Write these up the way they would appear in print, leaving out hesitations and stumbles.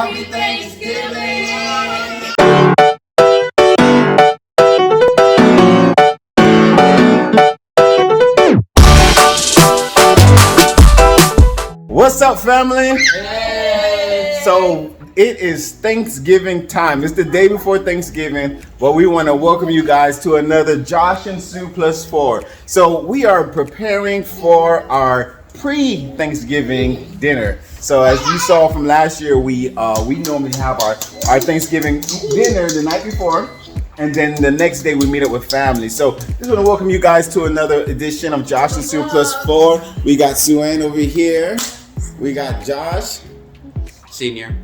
Happy Thanksgiving! What's up, family? Hey. So it is Thanksgiving time. It's the day before Thanksgiving, but we want to welcome you guys to another Josh and Sue +4. So we are preparing for our pre-Thanksgiving dinner. So as you saw from last year, we normally have our Thanksgiving dinner the night before, and then the next day we meet up with family. So just want to welcome you guys to another edition of Josh and Sue +4. We got Sue over here. We got Josh. Senior.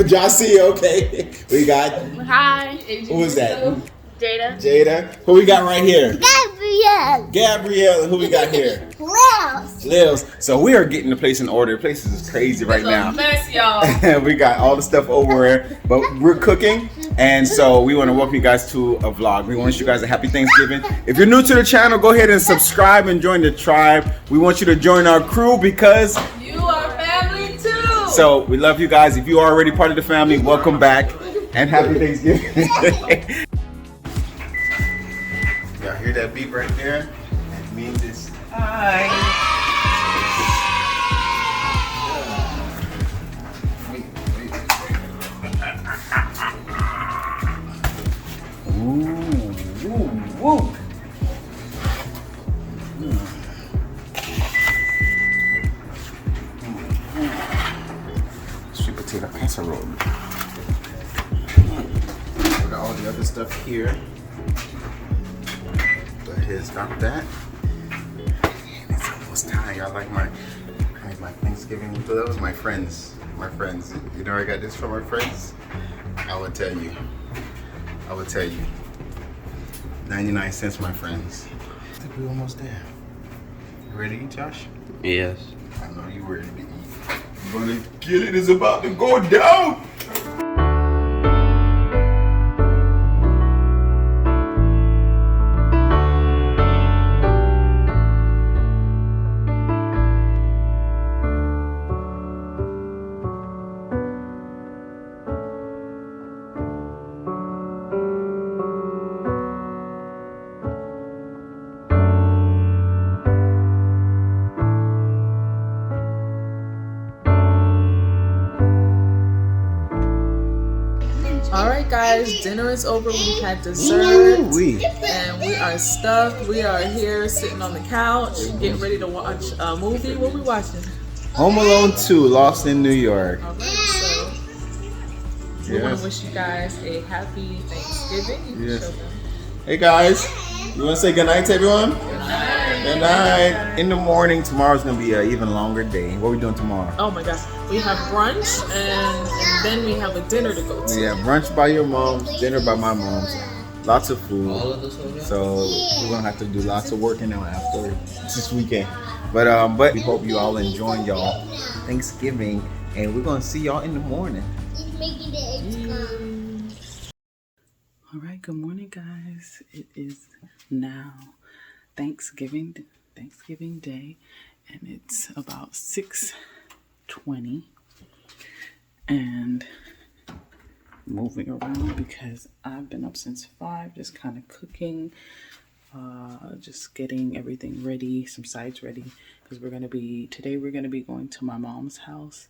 Josh Senior, okay. We got... Hi. Who is that? Jada. Jada. Who we got right here? Gabrielle. Gabrielle. Who we got here? Lils. So we are getting the place in order. The place is crazy right now. Mess, y'all. We got all the stuff over here, but we're cooking. And so we want to welcome you guys to a vlog. We want to wish you guys a happy Thanksgiving. If you're new to the channel, go ahead and subscribe and join the tribe. We want you to join our crew because you are family too. So we love you guys. If you are already part of the family, welcome back and happy Thanksgiving. Y'all hear that beep right there? That means it's hi. Woo. Sweet potato casserole. We got all the other stuff here. Go ahead, stop that. And it's almost time. Y'all like my Thanksgiving? That was my friends. My friends. You know I got this from my friends? I would tell you. 99 cents, my friends. I think we're almost there. You ready to eat, Josh? Yes. I know you ready to eat. You're gonna get it. It's about to go down. Alright guys, dinner is over. We've had dessert and we are stuffed. We are here sitting on the couch getting ready to watch a movie. What are we watching? Home Alone 2, Lost in New York. Alright, so we want to wish you guys a happy Thanksgiving. You can show them. Hey guys, you want to say goodnight to everyone? Good night. In the morning, tomorrow's going to be an even longer day. What are we doing tomorrow? Oh my gosh. We have brunch and then we have a dinner to go to. Yeah, brunch by your mom's, dinner by my mom's. Lots of food. So we're going to have to do lots of working out after this weekend. But we hope you all enjoy y'all Thanksgiving. And we're going to see y'all in the morning. All right, good morning, guys. It is now Thanksgiving Day, and it's about 6:20, and moving around because I've been up since 5, just kind of cooking, just getting everything ready, some sides ready, because we're gonna be going to my mom's house.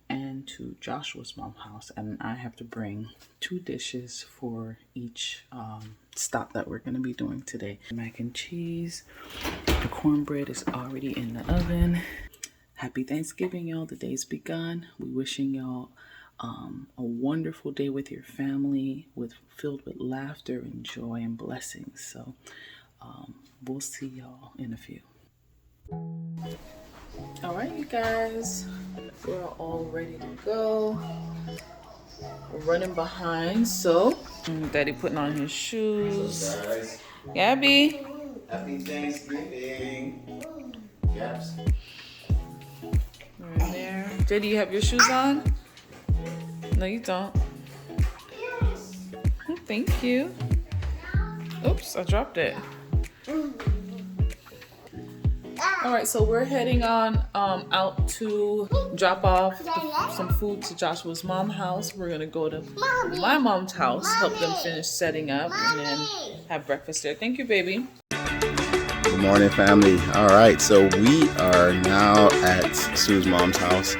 And to Joshua's mom's house, and I have to bring 2 dishes for each stop that we're going to be doing today. Mac and cheese. The cornbread is already in the oven. Happy Thanksgiving, y'all. The day's begun. We wishing y'all a wonderful day with your family, filled with laughter and joy and blessings. So we'll see y'all in a few. All right, you guys, we're all ready to go. We're running behind, so Daddy putting on his shoes. Gabby. Happy Thanksgiving. Yes. Right there. Jay, do you have your shoes on? No, you don't. Oh, thank you. Oops, I dropped it. All right, so we're heading on out to drop off some food to Joshua's mom's house. We're gonna go to my mom's house, help them finish setting up, and then have breakfast there. Thank you, baby. Good morning, family. All right, so we are now at Sue's mom's house.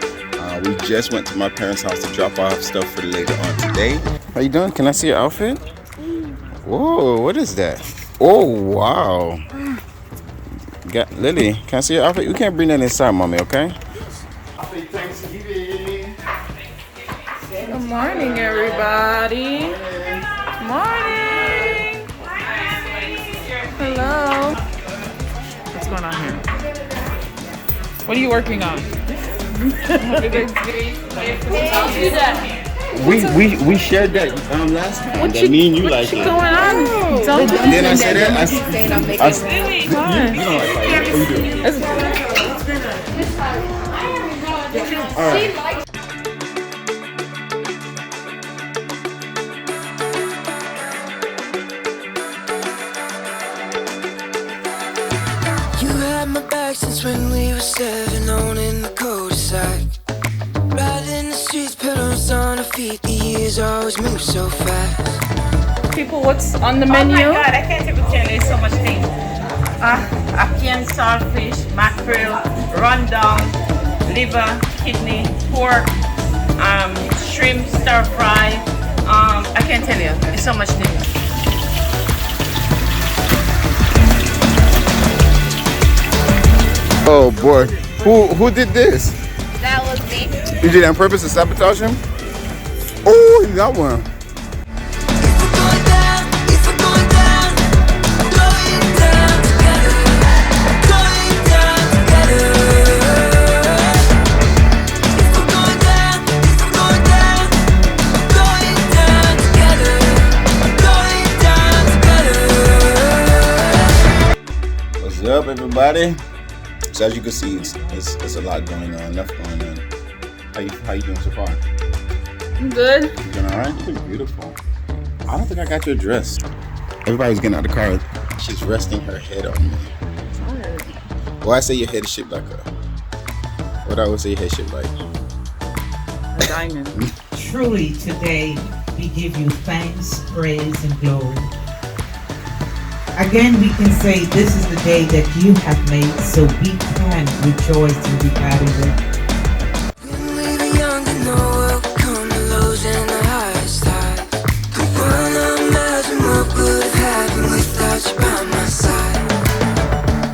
We just went to my parents' house to drop off stuff for later on today. How you doing? Can I see your outfit? Whoa, what is that? Oh, wow. Got Lily, can I see your outfit? You can't bring that inside, mommy, okay? Happy Thanksgiving. Good morning, everybody. Morning. Hello. What's going on here? What are you working on? We shared that last time. What that me and you like it. What's going on? And then I said that. All right. You had my back since when we were 7 on in the cul-de-sac. Riding the streets, pedals on our feet. The years always move so fast. People, what's on the menu? Oh my God, I can't even tell you so much things. Afghan saltfish, mackerel, rundown, liver, kidney, pork, shrimp, stir fry. I can't tell you. There's so much things. Oh boy, who did this? That was me. You did it on purpose to sabotage him? Oh, you got one. What's up, everybody? So as you can see, it's a lot going on, enough going on. How you doing so far? I'm good. You doing all right? You look beautiful. I don't think I got your dress. Everybody's getting out of the car. She's resting her head on me. Well, I say your head is shaped like a. What I always say your head shaped like? A diamond. Truly today we give you thanks, praise, and glory. Again, we can say this is the day that you have made, so we can rejoice and be glad in it. When we were young, to know what would come, the lows and the highest tide. I wanna imagine what would have happened without you by my side.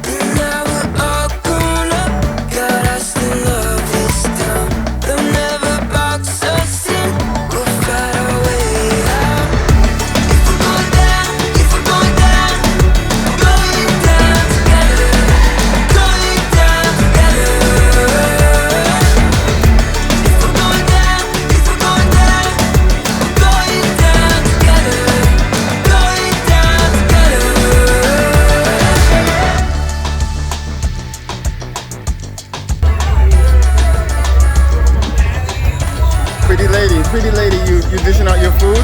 And now we're all grown up, God, I still love this town. They'll never box us in, we'll fight our way out. If we're going down, if we're going down, going down together, going down together. If we're going down, if we're going down, going down together, going down together. Pretty lady, you dishing out your food?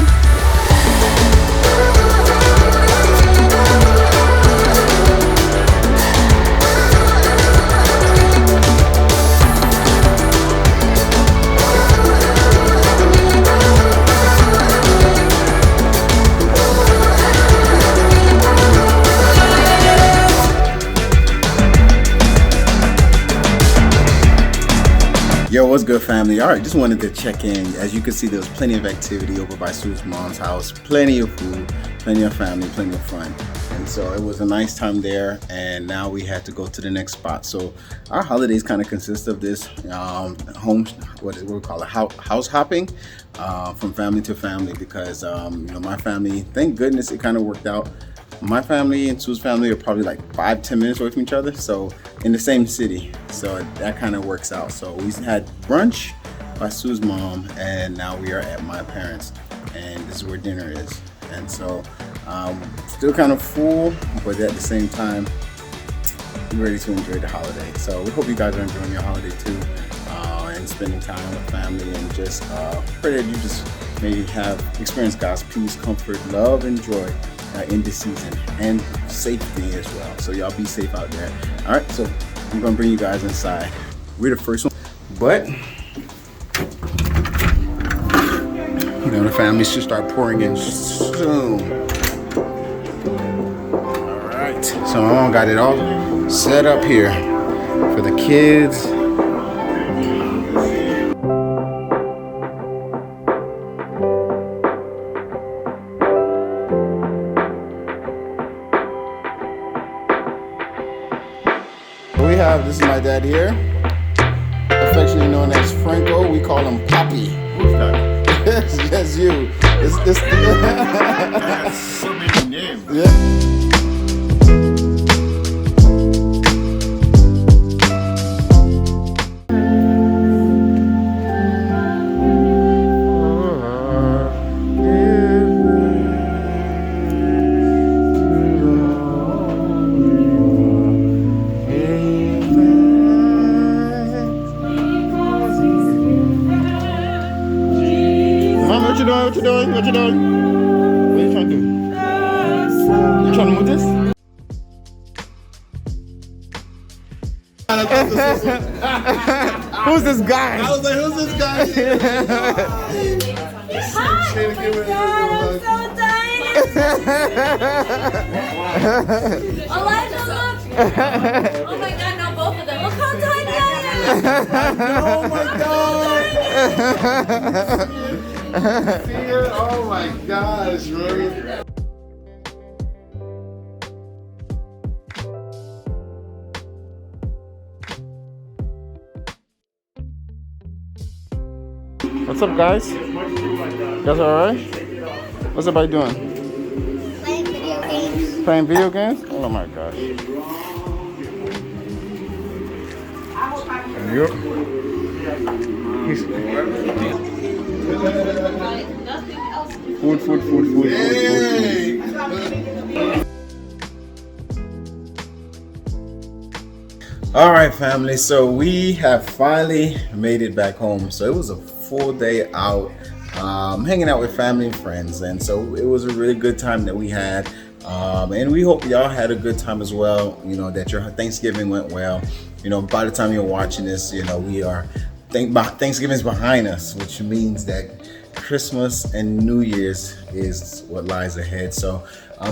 Yo, what's good, family? All right, just wanted to check in. As you can see, there was plenty of activity over by Sue's mom's house, plenty of food, plenty of family, plenty of fun. And so it was a nice time there, and now we had to go to the next spot. So our holidays kind of consist of this what we call it, house hopping from family to family, because my family, thank goodness it kind of worked out. My family and Sue's family are probably like 5-10 minutes away from each other, so in the same city, so that kind of works out. So we had brunch by Sue's mom, and now we are at my parents, and this is where dinner is. And so still kind of full, but at the same time ready to enjoy the holiday. So we hope you guys are enjoying your holiday too, and spending time with family, and just pray that you just may have experienced God's peace, comfort, love, and joy in this season, and safety as well. So y'all be safe out there. All right, so I'm gonna bring you guys inside. We're the first one. But you know, the family should start pouring in soon. All right, so my mom got it all set up here for the kids. We have, this is my dad here, affectionately known as Franco. We call him Poppy. Who's that? That's you. It's so many names. Yeah. What you doing? What you doing? What you doing? What are you trying to do? You trying to move this? Who's this guy? I was like, who's this guy? Hi! Oh my God, I'm so tired! Elijah, look! Oh my God, no, both of them. Look how tiny I am! Oh my God! Oh my gosh, Ruth. What's up, guys? You guys alright? What's everybody doing? Playing video games. Playing video games? Oh my gosh. Yep. Food. All right, family. So we have finally made it back home. So it was a full day out, hanging out with family and friends, and so it was a really good time that we had. And we hope y'all had a good time as well. You know, that your Thanksgiving went well. You know, by the time you're watching this, you know, we are Thanksgiving's behind us, which means that Christmas and New Year's is what lies ahead. So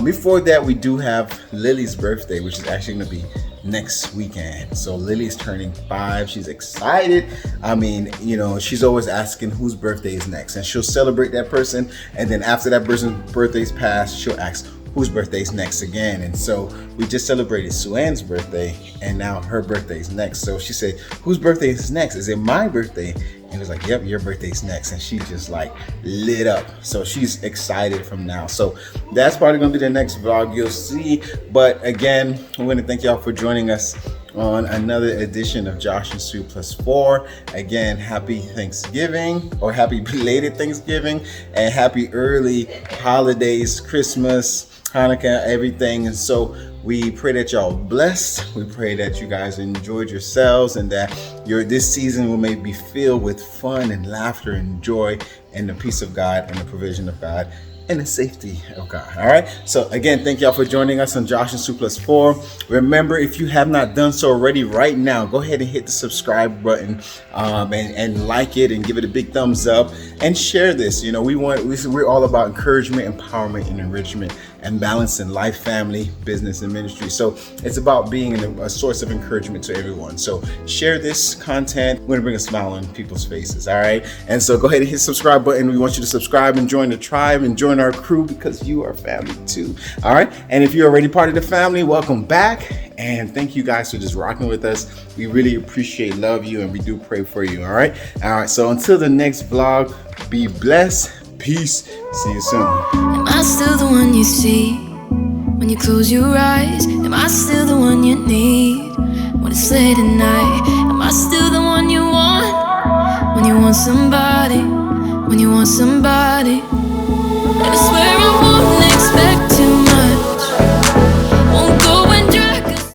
before that, we do have Lily's birthday, which is actually going to be next weekend. So Lily's turning 5. She's excited. I mean, you know, she's always asking whose birthday is next, and she'll celebrate that person, and then after that person's birthday's passed, she'll ask whose birthday's next again. And so we just celebrated Sue+'s birthday, and now her birthday's next. So she said, whose birthday is next? Is it my birthday? And it was like, yep, your birthday's next. And she just like lit up. So she's excited from now. So that's probably gonna be the next vlog you'll see. But again, we want to thank y'all for joining us on another edition of Josh and Sue+4. Again, happy Thanksgiving, or happy belated Thanksgiving, and happy early holidays, Christmas, Hanukkah, everything. And so we pray that y'all blessed. We pray that you guys enjoyed yourselves, and that this season will maybe be filled with fun and laughter and joy and the peace of God and the provision of God and the safety of God. All right. So again, thank y'all for joining us on Josh and Sue+4. Remember, if you have not done so already, right now, go ahead and hit the subscribe button, and like it and give it a big thumbs up and share this. You know, we're all about encouragement, empowerment, and enrichment, and balance in life, family, business, and ministry. So it's about being a source of encouragement to everyone. So share this content. We're gonna bring a smile on people's faces. All right. And so go ahead and hit the subscribe button. We want you to subscribe and join the tribe and join our crew, because you are family too. All right. And if you're already part of the family, welcome back. And thank you guys for just rocking with us. We really appreciate, love you, and we do pray for you. All right. All right. So until the next vlog, be blessed. Peace. See you soon. Am I still the one you see when you close your eyes? Am I still the one you need when it's late at night? Am I still the one you want when you want somebody? When you want somebody?